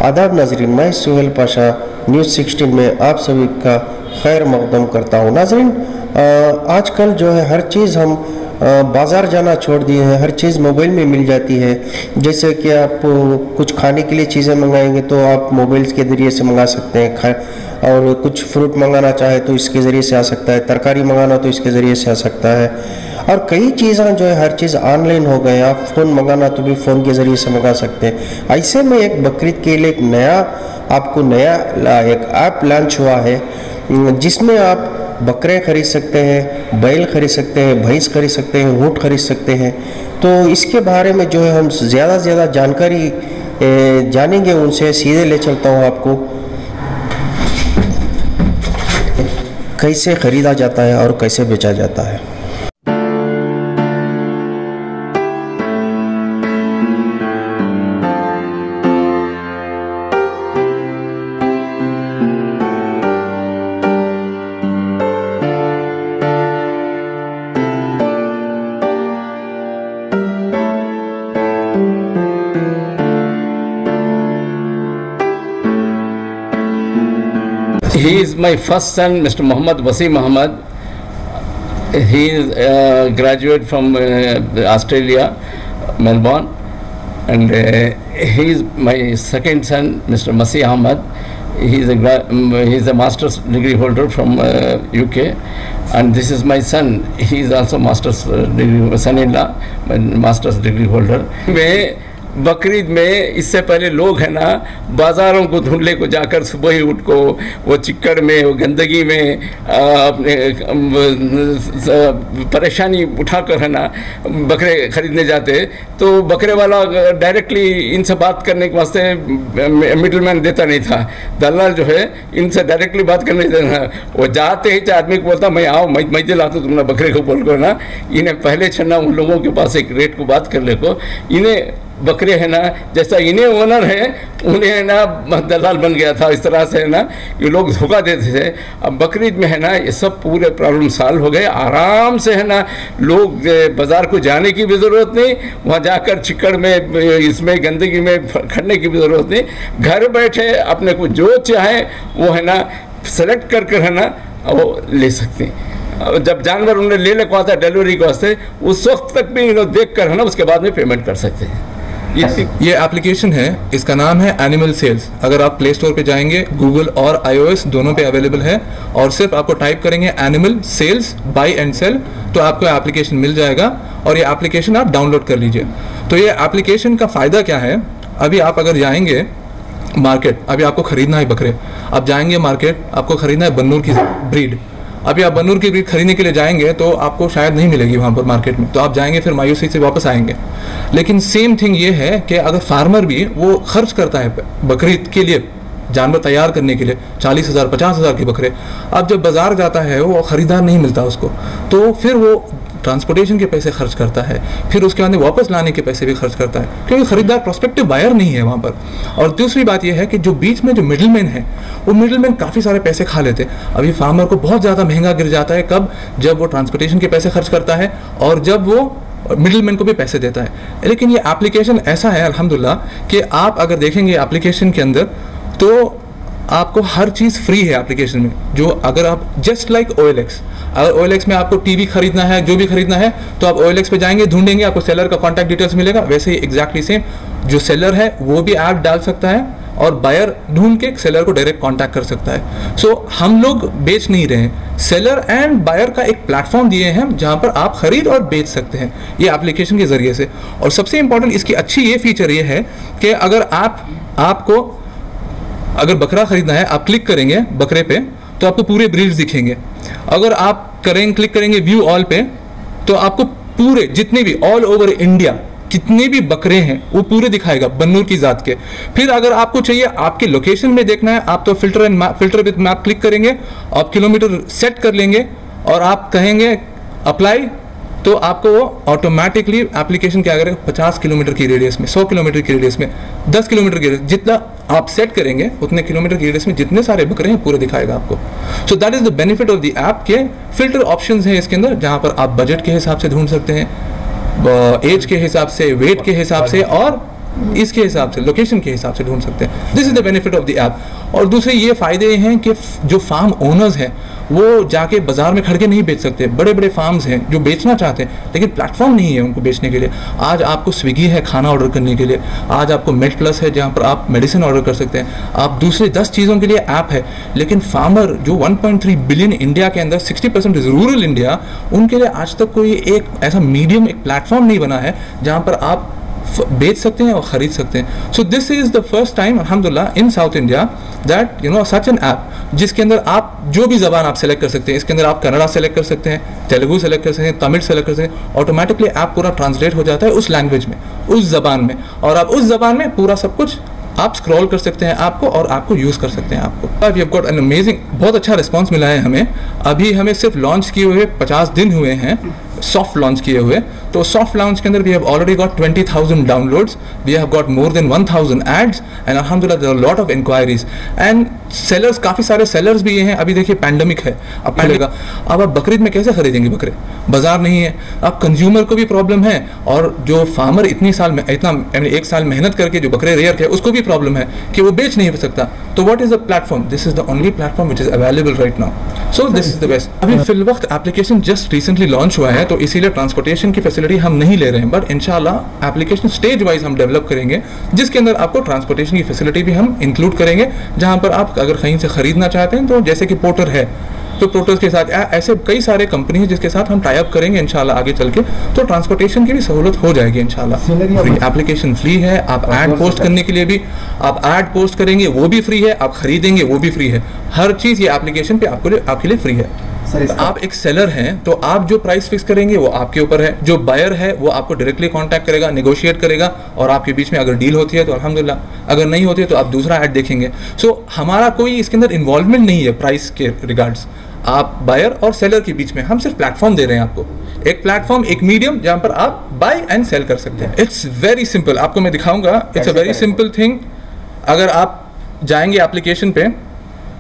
आदाब नाजरीन, मैं सुहेल पाशा न्यूज़ 16 में आप सभी का खैर मकदम करता हूँ। नाजरीन, आजकल जो है हर चीज़ हम बाज़ार जाना छोड़ दिए हैं, हर चीज़ मोबाइल में मिल जाती है। जैसे कि आप कुछ खाने के लिए चीज़ें मंगाएंगे तो आप मोबाइल के ज़रिए से मंगा सकते हैं, और कुछ फ्रूट मंगाना चाहे तो इसके ज़रिए से आ सकता है, तरकारी मंगाना तो इसके ज़रिए से आ सकता है, और कई चीज़ें जो है हर चीज़ ऑनलाइन हो गए। आप फ़ोन मंगाना तो भी फ़ोन के ज़रिए से मंगा सकते हैं। ऐसे में एक बकरीद के लिए एक नया एक ऐप लॉन्च हुआ है जिसमें आप बकरे खरीद सकते हैं, बैल खरीद सकते हैं, भैंस खरीद सकते हैं, ऊँट खरीद सकते हैं। तो इसके बारे में जो है हम ज़्यादा से ज़्यादा जानकारी जानेंगे उनसे। सीधे ले चलता हूँ आपको, कैसे ख़रीदा जाता है और कैसे बेचा जाता है। He is my first son, Mr. Muhammad Wasim Ahmad. He is a graduate from Australia, Melbourne, and he is my second son, Mr. Masih Ahmad. He is a master's degree holder from UK, and this is my son. He is also master's degree, son-in-law, master's degree holder. Bakrid में इससे पहले लोग है ना बाज़ारों को ढूंढने को जाकर सुबह ही उठ को वो चिक्कड़ में, वो गंदगी में अपने परेशानी उठाकर है ना बकरे ख़रीदने जाते। तो बकरे वाला डायरेक्टली इनसे बात करने के वास्ते मिडलमैन देता नहीं था, दलाल जो है इनसे डायरेक्टली बात करने देता। वो जाते ही आदमी को बोलता मैं आओ, मैं दिलाता हूँ तुमने बकरे को बोल कर ना। इन्हें पहले छन्ना उन लोगों के पास एक रेट को बात कर ले को, इन्हें बकरे है ना जैसा इन्हें ओनर है उन्हें है ना दलाल बन गया था। इस तरह से है ना ये लोग धोखा देते थे। अब बकरीद में है ना ये सब पूरे प्रॉब्लम सॉल्व हो गए। आराम से है ना लोग बाज़ार को जाने की भी ज़रूरत नहीं, वहाँ जाकर चिक्कड़ में इसमें गंदगी में खड़ने की भी ज़रूरत नहीं। घर बैठे अपने को जो चाहे वो है ना सेलेक्ट कर कर है ना वो ले सकते हैं। जब जानवर उन्हें लेने को आता है डिलीवरी के वास्ते, उस वक्त तक भी इन्होंने देख कर है ना उसके बाद में पेमेंट कर सकते हैं। ये एप्लीकेशन है, इसका नाम है एनिमल सेल्स। अगर आप प्ले स्टोर पे जाएंगे, गूगल और iOS दोनों पे अवेलेबल है, और सिर्फ आपको टाइप करेंगे animal sales buy and sell तो आपको एप्लीकेशन मिल जाएगा, और ये एप्लीकेशन आप डाउनलोड कर लीजिए। तो ये एप्लीकेशन का फ़ायदा क्या है, अभी आप अगर जाएंगे मार्केट, अभी आपको ख़रीदना है बकरे, आप जाएंगे मार्केट, आपको ख़रीदना है बन्नूर की ब्रीड। अभी आप बन्नूर की ब्रीड खरीदने के लिए जाएंगे तो आपको शायद नहीं मिलेगी वहाँ पर मार्केट में, तो आप जाएंगे फिर मायूसी से वापस आएंगे। लेकिन सेम थिंग ये है कि अगर फार्मर भी वो खर्च करता है बकरीद के लिए जानवर तैयार करने के लिए 40,000 50,000 के बकरे, अब जब बाज़ार जाता है वो ख़रीदार नहीं मिलता उसको, तो फिर वो ट्रांसपोर्टेशन के पैसे खर्च करता है, फिर उसके बाद वापस लाने के पैसे भी खर्च करता है, क्योंकि ख़रीदार प्रोस्पेक्टिव बायर नहीं है वहाँ पर। और दूसरी बात यह है कि जो बीच में जो मिडिलमैन है वो मिडिलमैन काफ़ी सारे पैसे खा लेते हैं। अभी फार्मर को बहुत ज़्यादा महंगा गिर जाता है, कब? जब वो ट्रांसपोर्टेशन के पैसे खर्च करता है और जब वो मिडिलमैन को भी पैसे देता है। लेकिन ये एप्लीकेशन ऐसा है अल्हम्दुलिल्लाह कि आप अगर देखेंगे एप्लीकेशन के अंदर तो आपको हर चीज़ फ्री है एप्लीकेशन में। जो अगर आप जस्ट लाइक OLX, अगर OLX में आपको टीवी खरीदना है, जो भी खरीदना है, तो आप OLX पे जाएंगे, ढूंढेंगे, आपको सेलर का कॉन्टैक्ट डिटेल्स मिलेगा। वैसे ही एग्जैक्टली सेम जो सेलर है वो भी ऐप डाल सकता है और बायर ढूंढ के सेलर को डायरेक्ट कॉन्टैक्ट कर सकता है। सो हम लोग बेच नहीं रहे हैं, सेलर एंड बायर का एक प्लेटफॉर्म दिए हैं जहाँ पर आप खरीद और बेच सकते हैं ये एप्लीकेशन के ज़रिए से। और सबसे इंपॉर्टेंट इसकी अच्छी ये फीचर ये है कि अगर आपको अगर बकरा खरीदना है, आप क्लिक करेंगे बकरे पे तो आपको पूरे ब्रीड्स दिखेंगे। अगर आप क्लिक करेंगे व्यू ऑल पे तो आपको पूरे जितने भी ऑल ओवर इंडिया कितने भी बकरे हैं वो पूरे दिखाएगा बन्नूर की जात के। फिर अगर आपको चाहिए आपके लोकेशन में देखना है, आप तो फिल्टर विद मैप क्लिक करेंगे, आप किलोमीटर सेट कर लेंगे और आप कहेंगे अप्लाई, तो आपको वो ऑटोमेटिकली एप्लीकेशन क्या करेगा 50 किलोमीटर की रेडियस में, 100 किलोमीटर की रेडियस में, 10 किलोमीटर की रेडियस, जितना आप सेट करेंगे उतने किलोमीटर की रेडियस में जितने सारे बकरे हैं पूरे दिखाएगा आपको। So that is the benefit of the app के फिल्टर ऑप्शंस हैं इसके अंदर, जहां पर आप बजट के हिसाब से ढूंढ सकते हैं, एज के हिसाब से, वेट के हिसाब से और इसके हिसाब से, लोकेशन के हिसाब से ढूंढ सकते हैं। This is the benefit of the app. और दूसरे ये फायदे हैं कि जो फार्म ओनर्स हैं वो जाके बाजार में खड़ के नहीं बेच सकते। बड़े बड़े फार्म्स हैं जो बेचना चाहते हैं लेकिन प्लेटफॉर्म नहीं है उनको बेचने के लिए। आज आपको स्विगी है खाना ऑर्डर करने के लिए, आज आपको मेड प्लस है जहाँ पर आप मेडिसिन ऑर्डर कर सकते हैं, आप दूसरे 10 चीज़ों के लिए ऐप है। लेकिन फार्मर जो 1.3 बिलियन इंडिया के अंदर 60% इज रूरल इंडिया, उनके लिए आज तक कोई एक ऐसा मीडियम, एक प्लेटफॉर्म नहीं बना है जहाँ पर आप बेच सकते हैं और खरीद सकते हैं। So this is the first time अल्हम्दुलिल्लाह in South India that you know such an app जिसके अंदर आप जो भी जबान आप सेलेक्ट कर सकते हैं। इसके अंदर आप कन्नड़ा सेलेक्ट कर सकते हैं, तेलुगु सेलेक्ट कर सकते हैं, तमिल सेलेक्ट कर सकते हैं। ऑटोमेटिकली ऐप पूरा ट्रांसलेट हो जाता है उस लैंग्वेज में, उस जबान में, और आप उस जबान में पूरा सब कुछ आप स्क्रॉल कर सकते हैं आपको, और आपको यूज़ कर सकते हैं आपको। We have got an amazing, बहुत अच्छा रिस्पांस मिला है हमें। अभी हमें सिर्फ लॉन्च किए हुए 50 दिन हुए हैं, सॉफ्ट लॉन्च किए हुए। तो सॉफ्ट लॉन्च के अंदर we have already got 20,000 downloads, we have got more than 1,000 ads and अल्हम्दुलिल्लाह there are lot of enquiries and sellers, काफ़ी सारे सेलर्स भी ये हैं। अभी देखिए पैंडमिक है, अब पड़ेगा, अब आप बकरीद में कैसे खरीदेंगे बकरे, बाजार नहीं है। अब कंज्यूमर को भी प्रॉब्लम है और जो फार्मर इतनी साल में इतना एक साल मेहनत करके जो बकरे रेयर किया उसको भी प्रॉब्लम है कि वो बेच नहीं सकता। तो what is the platform? This is the only platform which is available right now. So this is the best. अभी फिल वक्त एप्लीकेशन जस्ट रिसेंटली लॉन्च हुआ है तो इसीलिए ट्रांसपोर्टेशन की फैसिलिटी हम नहीं ले रहे हैं, बट इंशाल्लाह एप्लीकेशन स्टेज वाइज हम डेवलप करेंगे जिसके अंदर आपको ट्रांसपोर्टेशन की फैसिलिटी भी हम इंक्लूड करेंगे। जहां पर आप अगर कहीं से खरीदना चाहते हैं तो जैसे कि पोर्टर है तो पोर्टर्स के साथ ऐसे कई सारे कंपनी है जिसके साथ हम टाई अप करेंगे इंशाल्लाह आगे चल के, तो ट्रांसपोर्टेशन की भी सहूलत हो जाएगी इंशाल्लाह। एप्लीकेशन फ्री है, आप ऐड पोस्ट करने के लिए भी, आप ऐड पोस्ट करेंगे वो भी फ्री है, आप खरीदेंगे वो भी फ्री है, हर चीज़ ये एप्लीकेशन पे आपके लिए फ्री है। आप एक सेलर हैं तो आप जो प्राइस फिक्स करेंगे वो आपके ऊपर है, जो बायर है वो आपको डायरेक्टली कांटेक्ट करेगा, नेगोशिएट करेगा, और आपके बीच में अगर डील होती है तो अल्हम्दुलिल्लाह, अगर नहीं होती है तो आप दूसरा ऐड देखेंगे। सो हमारा कोई इसके अंदर इन्वॉल्वमेंट नहीं है प्राइस के रिगार्ड्स। आप बायर और सेलर के बीच में हम सिर्फ प्लेटफॉर्म दे रहे हैं आपको, एक प्लेटफॉर्म, एक मीडियम जहां पर आप बाय एंड सेल कर सकते हैं। इट्स वेरी सिंपल, आपको मैं दिखाऊंगा। It's a very simple thing. अगर आप जाएंगे एप्लीकेशन पे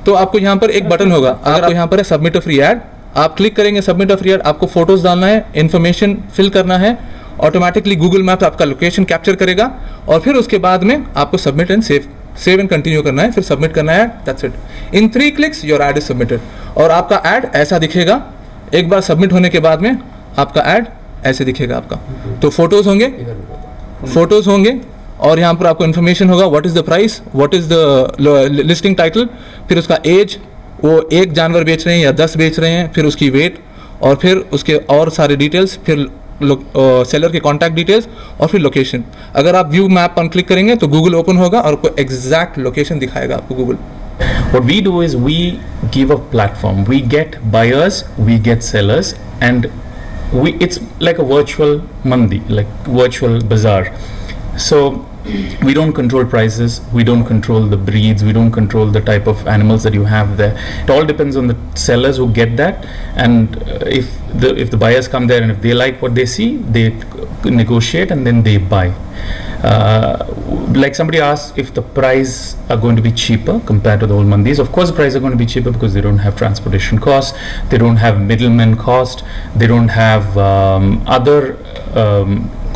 तो आपको यहाँ पर एक बटन होगा, अगर आप यहाँ पर है सबमिट अ फ्री ऐड, आप क्लिक करेंगे सबमिट अ फ्री ऐड, आपको फोटोज डालना है, इन्फॉर्मेशन फिल करना है, ऑटोमेटिकली गूगल मैप आपका लोकेशन कैप्चर करेगा, और फिर उसके बाद में आपको submit and save and continue करना है, फिर सबमिट करना है, that's it. In 3 clicks your add is submitted, और आपका ऐड ऐसा दिखेगा। एक बार सबमिट होने के बाद में आपका ऐड ऐसे दिखेगा आपका। तो फोटोज होंगे और यहाँ पर आपको इन्फॉर्मेशन होगा, what is the price, what is the listing title, फिर उसका एज, वो एक जानवर बेच रहे हैं या 10 बेच रहे हैं, फिर उसकी वेट, और फिर उसके और सारे डिटेल्स, फिर सेलर के कॉन्टैक्ट डिटेल्स, और फिर लोकेशन। अगर आप व्यू मैप पर क्लिक करेंगे तो गूगल ओपन होगा और आपको एग्जैक्ट लोकेशन दिखाएगा आपको Google. What we do is we give a platform, we get buyers, we get sellers, and it's like a virtual mandi, like virtual bazaar. So we don't control prices, we don't control the breeds, we don't control the type of animals that you have there. It all depends on the sellers who get that, and if the buyers come there and if they like what they see, they negotiate and then they buy. Like somebody asked if the price are going to be cheaper compared to the old mandis. Of course the prices are going to be cheaper because they don't have transportation costs, they don't have middleman cost, they don't have other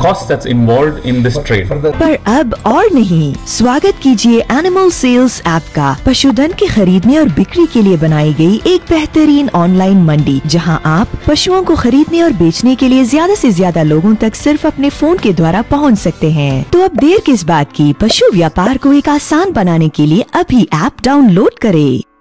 cost that's involved in this trade. पर अब और नहीं, स्वागत कीजिए animal cells app का। पशुधन के खरीदने और बिक्री के लिए बनाई गई एक बेहतरीन ऑनलाइन मंडी, जहां आप पशुओं को खरीदने और बेचने के लिए ज्यादा से ज्यादा लोगों तक सिर्फ अपने फोन के द्वारा पहुंच सकते हैं। तो अब देर किस बात की, पशु व्यापार को एक आसान बनाने के लिए अभी ऐप डाउनलोड करें।